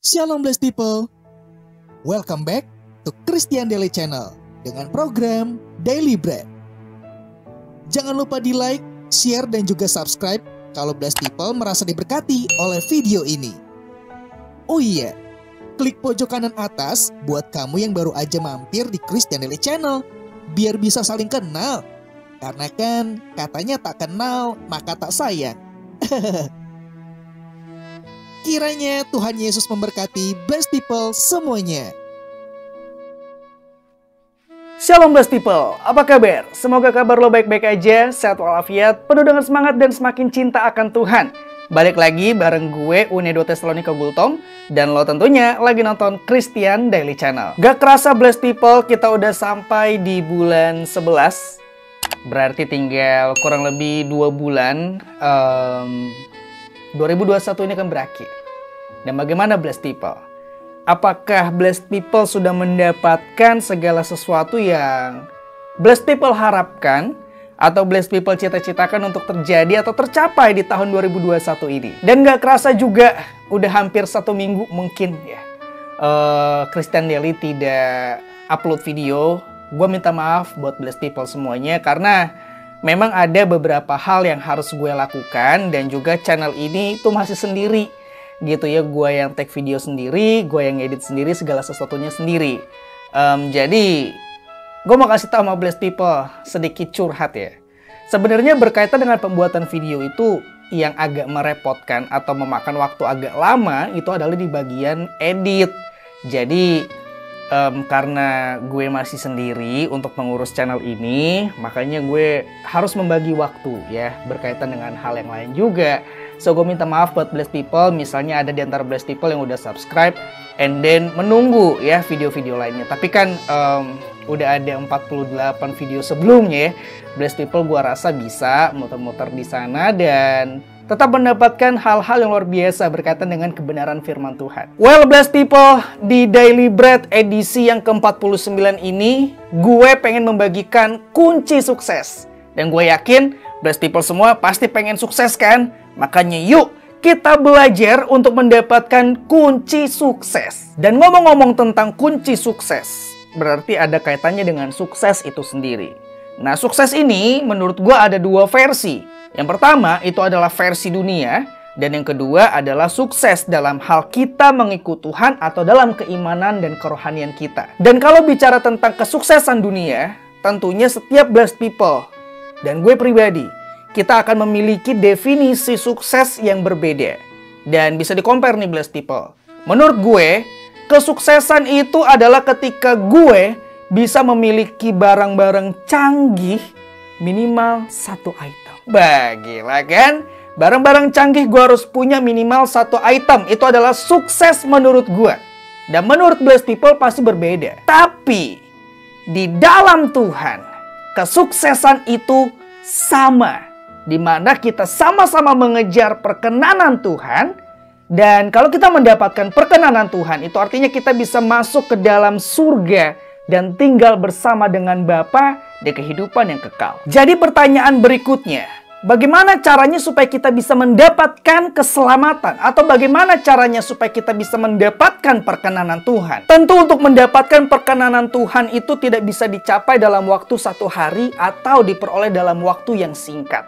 Shalom blessed people. Welcome back to Christian Daily Channel dengan program Daily Bread. Jangan lupa di like, share, dan juga subscribe kalau blessed people merasa diberkati oleh video ini. Oh iya, klik pojok kanan atas buat kamu yang baru aja mampir di Christian Daily Channel, biar bisa saling kenal. Karena kan katanya tak kenal maka tak sayang. Kiranya Tuhan Yesus memberkati blessed people semuanya. Shalom blessed people, apa kabar? Semoga kabar lo baik-baik aja, sehat walafiat, penuh dengan semangat dan semakin cinta akan Tuhan. Balik lagi bareng gue, Unedo Tesalonika Gultom, dan lo tentunya lagi nonton Christian Daily Channel. Gak kerasa blessed people, kita udah sampai di bulan 11. Berarti tinggal kurang lebih 2 bulan 2021 ini akan berakhir. Dan bagaimana blessed people? Apakah blessed people sudah mendapatkan segala sesuatu yang blessed people harapkan atau blessed people cita-citakan untuk terjadi atau tercapai di tahun 2021 ini? Dan gak kerasa juga udah hampir 1 minggu mungkin ya Christian Daily tidak upload video. Gue minta maaf buat blessed people semuanya karena memang ada beberapa hal yang harus gue lakukan dan juga channel ini tuh masih sendiri gitu ya. Gue yang take video sendiri, gue yang edit sendiri, segala sesuatunya sendiri. Jadi gue mau kasih tau sama blessed people sedikit curhat ya. Sebenarnya berkaitan dengan pembuatan video itu yang agak merepotkan atau memakan waktu agak lama itu adalah di bagian edit. Jadi karena gue masih sendiri untuk mengurus channel ini, makanya gue harus membagi waktu ya, berkaitan dengan hal yang lain juga. So gue minta maaf buat blessed people, misalnya ada di antara blessed people yang udah subscribe and then menunggu ya video-video lainnya. Tapi kan udah ada 48 video sebelumnya ya. Blessed people gue rasa bisa muter-muter di sana dan tetap mendapatkan hal-hal yang luar biasa berkaitan dengan kebenaran firman Tuhan. Well, blessed people, di Daily Bread edisi yang ke-49 ini, gue pengen membagikan kunci sukses. Dan gue yakin, blessed people semua pasti pengen sukses kan? Makanya yuk, kita belajar untuk mendapatkan kunci sukses. Dan ngomong-ngomong tentang kunci sukses, berarti ada kaitannya dengan sukses itu sendiri. Nah, sukses ini menurut gue ada 2 versi. Yang pertama itu adalah versi dunia, dan yang kedua adalah sukses dalam hal kita mengikut Tuhan atau dalam keimanan dan kerohanian kita. Dan kalau bicara tentang kesuksesan dunia, tentunya setiap blessed people dan gue pribadi, kita akan memiliki definisi sukses yang berbeda. Dan bisa di-compare nih blessed people. Menurut gue, kesuksesan itu adalah ketika gue bisa memiliki barang-barang canggih minimal 1 item. Gila kan? Barang-barang canggih gue harus punya minimal 1 item. Itu adalah sukses menurut gue. Dan menurut blessed people pasti berbeda. Tapi di dalam Tuhan, kesuksesan itu sama. Dimana kita sama-sama mengejar perkenanan Tuhan. Dan kalau kita mendapatkan perkenanan Tuhan, itu artinya kita bisa masuk ke dalam surga dan tinggal bersama dengan Bapa di kehidupan yang kekal. Jadi pertanyaan berikutnya, bagaimana caranya supaya kita bisa mendapatkan keselamatan? Atau bagaimana caranya supaya kita bisa mendapatkan perkenanan Tuhan? Tentu untuk mendapatkan perkenanan Tuhan itu tidak bisa dicapai dalam waktu 1 hari atau diperoleh dalam waktu yang singkat.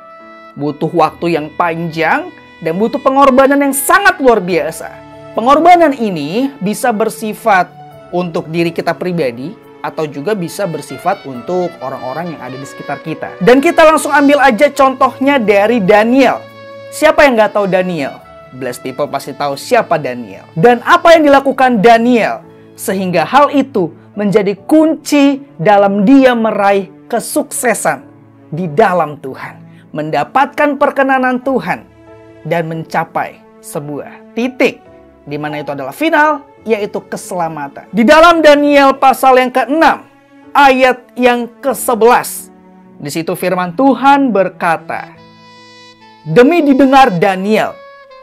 Butuh waktu yang panjang dan butuh pengorbanan yang sangat luar biasa. Pengorbanan ini bisa bersifat untuk diri kita pribadi, atau juga bisa bersifat untuk orang-orang yang ada di sekitar kita. Dan kita langsung ambil aja contohnya dari Daniel. Siapa yang nggak tahu Daniel? Blessed people pasti tahu siapa Daniel. Dan apa yang dilakukan Daniel sehingga hal itu menjadi kunci dalam dia meraih kesuksesan di dalam Tuhan. Mendapatkan perkenanan Tuhan dan mencapai sebuah titik di mana itu adalah final, yaitu keselamatan. Di dalam Daniel pasal yang ke-6, ayat yang ke-11. Di situ firman Tuhan berkata, "Demi didengar Daniel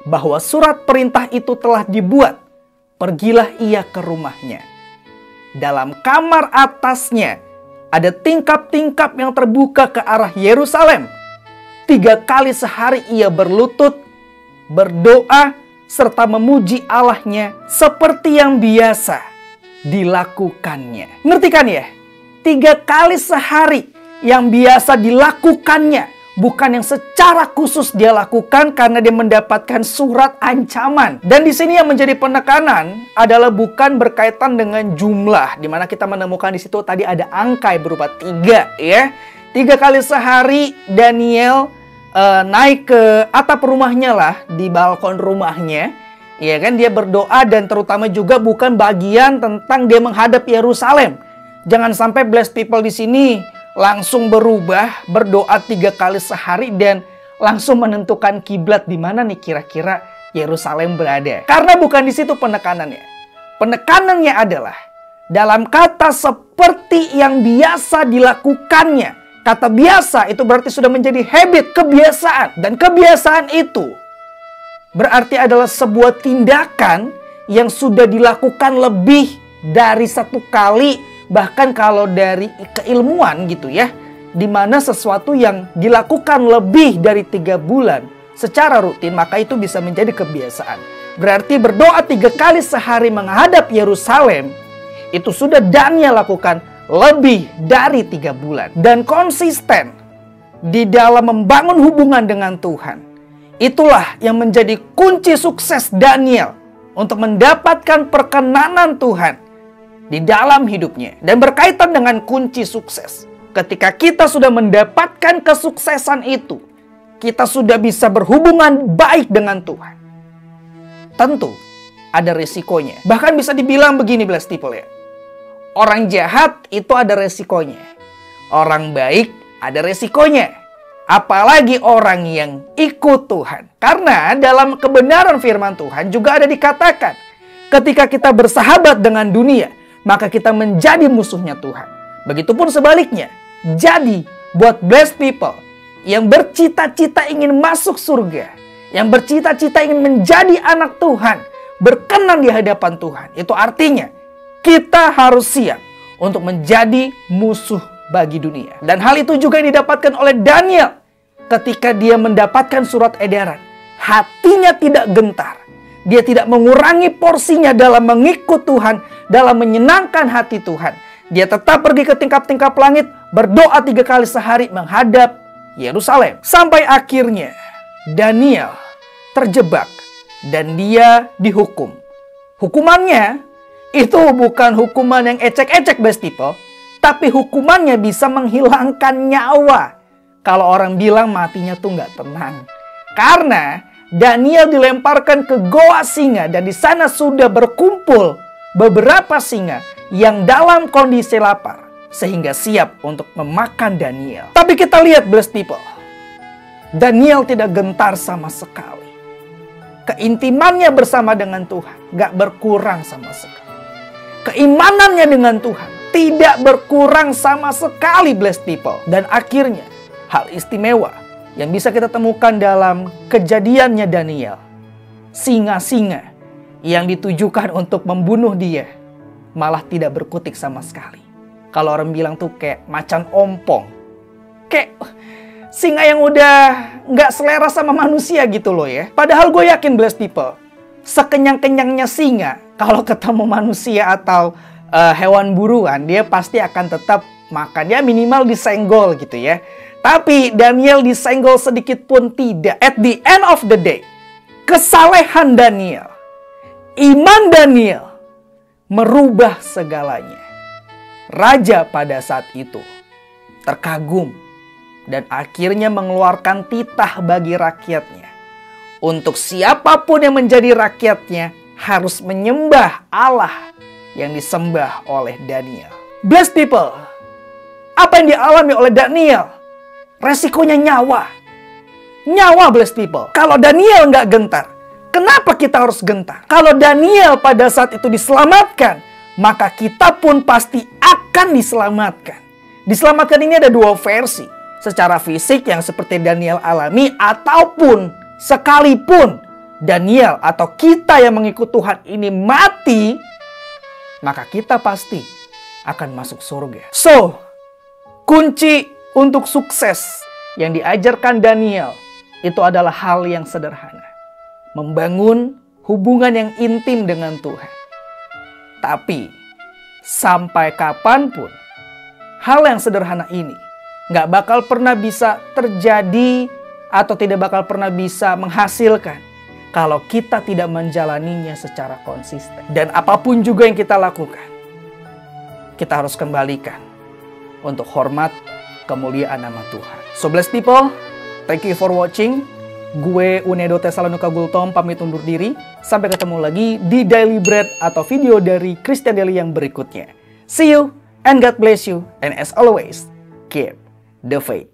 bahwa surat perintah itu telah dibuat, pergilah ia ke rumahnya. Dalam kamar atasnya ada tingkap-tingkap yang terbuka ke arah Yerusalem. 3 kali sehari ia berlutut, berdoa, serta memuji Allahnya seperti yang biasa dilakukannya. Ngerti kan ya? 3 kali sehari yang biasa dilakukannya, bukan yang secara khusus dia lakukan karena dia mendapatkan surat ancaman. Dan di sini yang menjadi penekanan adalah bukan berkaitan dengan jumlah, di mana kita menemukan di situ tadi ada angka berupa 3 ya. 3 kali sehari Daniel naik ke atap rumahnya lah, di balkon rumahnya. Ya kan, dia berdoa dan terutama juga bukan bagian tentang dia menghadap Yerusalem. Jangan sampai blessed people di sini langsung berubah, berdoa 3 kali sehari dan langsung menentukan kiblat di mana nih kira-kira Yerusalem berada. Karena bukan di situ penekanannya. Penekanannya adalah dalam kata seperti yang biasa dilakukannya. Kata biasa itu berarti sudah menjadi habit, kebiasaan. Dan kebiasaan itu berarti adalah sebuah tindakan yang sudah dilakukan lebih dari 1 kali. Bahkan kalau dari keilmuan gitu ya, di mana sesuatu yang dilakukan lebih dari 3 bulan secara rutin, maka itu bisa menjadi kebiasaan. Berarti berdoa 3 kali sehari menghadap Yerusalem, itu sudah Daniel lakukan lebih dari 3 bulan. Dan konsisten di dalam membangun hubungan dengan Tuhan. Itulah yang menjadi kunci sukses Daniel untuk mendapatkan perkenanan Tuhan di dalam hidupnya. Dan berkaitan dengan kunci sukses, ketika kita sudah mendapatkan kesuksesan itu, kita sudah bisa berhubungan baik dengan Tuhan. Tentu ada resikonya. Bahkan bisa dibilang begini blessed people ya. Orang jahat itu ada resikonya. Orang baik ada resikonya. Apalagi orang yang ikut Tuhan. Karena dalam kebenaran firman Tuhan juga ada dikatakan, ketika kita bersahabat dengan dunia, maka kita menjadi musuhnya Tuhan. Begitupun sebaliknya. Jadi buat blessed people yang bercita-cita ingin masuk surga, yang bercita-cita ingin menjadi anak Tuhan, berkenan di hadapan Tuhan, itu artinya kita harus siap untuk menjadi musuh bagi dunia. Dan hal itu juga yang didapatkan oleh Daniel ketika dia mendapatkan surat edaran. Hatinya tidak gentar. Dia tidak mengurangi porsinya dalam mengikut Tuhan, dalam menyenangkan hati Tuhan. Dia tetap pergi ke tingkap-tingkap langit, berdoa 3 kali sehari menghadap Yerusalem. Sampai akhirnya Daniel terjebak dan dia dihukum. Hukumannya itu bukan hukuman yang ecek-ecek blessed people, tapi hukumannya bisa menghilangkan nyawa. Kalau orang bilang matinya tuh nggak tenang. Karena Daniel dilemparkan ke goa singa dan di sana sudah berkumpul beberapa singa yang dalam kondisi lapar sehingga siap untuk memakan Daniel. Tapi kita lihat blessed people, Daniel tidak gentar sama sekali. Keintimannya bersama dengan Tuhan nggak berkurang sama sekali. Keimanannya dengan Tuhan tidak berkurang sama sekali blessed people. Dan akhirnya hal istimewa yang bisa kita temukan dalam kejadiannya Daniel. Singa-singa yang ditujukan untuk membunuh dia malah tidak berkutik sama sekali. Kalau orang bilang tuh kayak macan ompong. Kayak singa yang udah nggak selera sama manusia gitu loh ya. Padahal gue yakin blessed people, sekenyang-kenyangnya singa, kalau ketemu manusia atau hewan buruan, dia pasti akan tetap makan. Dia minimal disenggol gitu ya. Tapi Daniel disenggol sedikit pun tidak. At the end of the day, kesalehan Daniel, iman Daniel merubah segalanya. Raja pada saat itu terkagum dan akhirnya mengeluarkan titah bagi rakyatnya. Untuk siapapun yang menjadi rakyatnya harus menyembah Allah yang disembah oleh Daniel. Blessed people, apa yang dialami oleh Daniel? Resikonya nyawa. Nyawa blessed people. Kalau Daniel nggak gentar, kenapa kita harus gentar? Kalau Daniel pada saat itu diselamatkan, maka kita pun pasti akan diselamatkan. Diselamatkan ini ada 2 versi. Secara fisik yang seperti Daniel alami, ataupun sekalipun Daniel atau kita yang mengikut Tuhan ini mati, maka kita pasti akan masuk surga. So, kunci untuk sukses yang diajarkan Daniel itu adalah hal yang sederhana. Membangun hubungan yang intim dengan Tuhan. Tapi, sampai kapanpun, hal yang sederhana ini nggak bakal pernah bisa terjadi atau tidak bakal pernah bisa menghasilkan kalau kita tidak menjalaninya secara konsisten. Dan apapun juga yang kita lakukan, kita harus kembalikan untuk hormat kemuliaan nama Tuhan. So blessed people, thank you for watching. Gue Unedo Tesalonika Gultom pamit undur diri. Sampai ketemu lagi di Daily Bread atau video dari Christian Daily yang berikutnya. See you and God bless you. And as always, keep the faith.